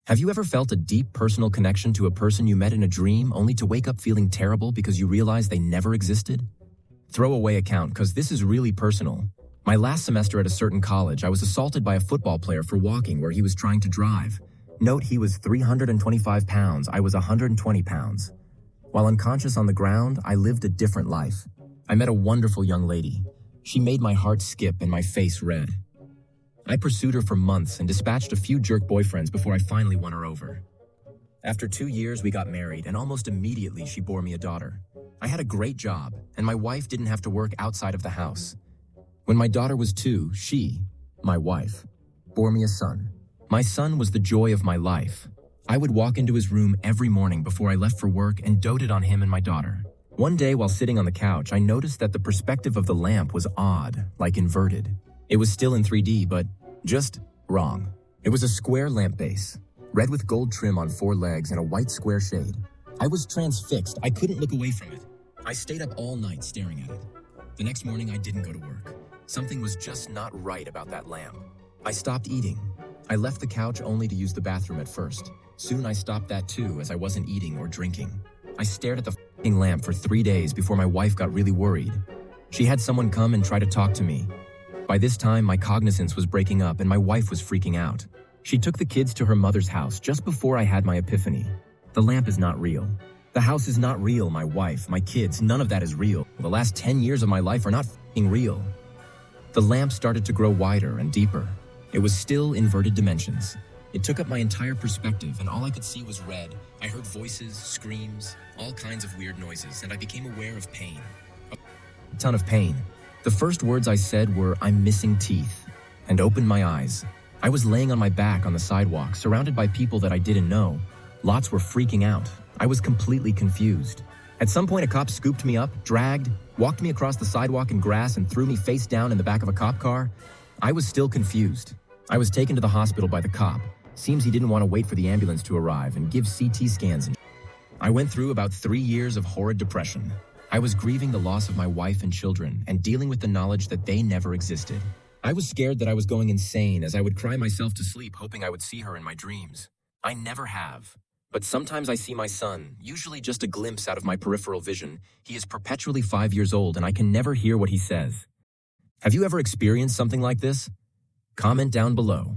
Have you ever felt a deep personal connection to a person you met in a dream only to wake up feeling terrible because you realize they never existed? Throw away account, because this is really personal. My last semester at a certain college, I was assaulted by a football player for walking where he was trying to drive. Note, he was 325 pounds, I was 120 pounds. While unconscious on the ground, I lived a different life. I met a wonderful young lady. She made my heart skip and my face red. I pursued her for months and dispatched a few jerk boyfriends before I finally won her over. After 2 years, we got married, and almost immediately she bore me a daughter. I had a great job, and my wife didn't have to work outside of the house. When my daughter was 2, she, my wife, bore me a son. My son was the joy of my life. I would walk into his room every morning before I left for work and doted on him and my daughter. One day while sitting on the couch, I noticed that the perspective of the lamp was odd, like inverted. It was still in 3D, but just wrong. It was a square lamp base, red with gold trim on 4 legs and a white square shade. I was transfixed. I couldn't look away from it. I stayed up all night staring at it. The next morning, I didn't go to work. Something was just not right about that lamp. I stopped eating. I left the couch only to use the bathroom at first. Soon I stopped that too, as I wasn't eating or drinking. I stared at the f***ing lamp for 3 days before my wife got really worried. She had someone come and try to talk to me. By this time, my cognizance was breaking up and my wife was freaking out. She took the kids to her mother's house just before I had my epiphany. The lamp is not real. The house is not real, my wife, my kids, none of that is real. The last 10 years of my life are not f***ing real. The lamp started to grow wider and deeper. It was still inverted dimensions. It took up my entire perspective and all I could see was red. I heard voices, screams, all kinds of weird noises, and I became aware of pain. A ton of pain. The first words I said were, "I'm missing teeth," and opened my eyes. I was laying on my back on the sidewalk, surrounded by people that I didn't know. Lots were freaking out. I was completely confused. At some point, a cop scooped me up, dragged, walked me across the sidewalk in grass, and threw me face down in the back of a cop car. I was still confused. I was taken to the hospital by the cop. Seems he didn't want to wait for the ambulance to arrive and give CT scans and I went through about 3 years of horrid depression. I was grieving the loss of my wife and children and dealing with the knowledge that they never existed. I was scared that I was going insane as I would cry myself to sleep hoping I would see her in my dreams. I never have. But sometimes I see my son, usually just a glimpse out of my peripheral vision. He is perpetually 5 years old and I can never hear what he says. Have you ever experienced something like this? Comment down below.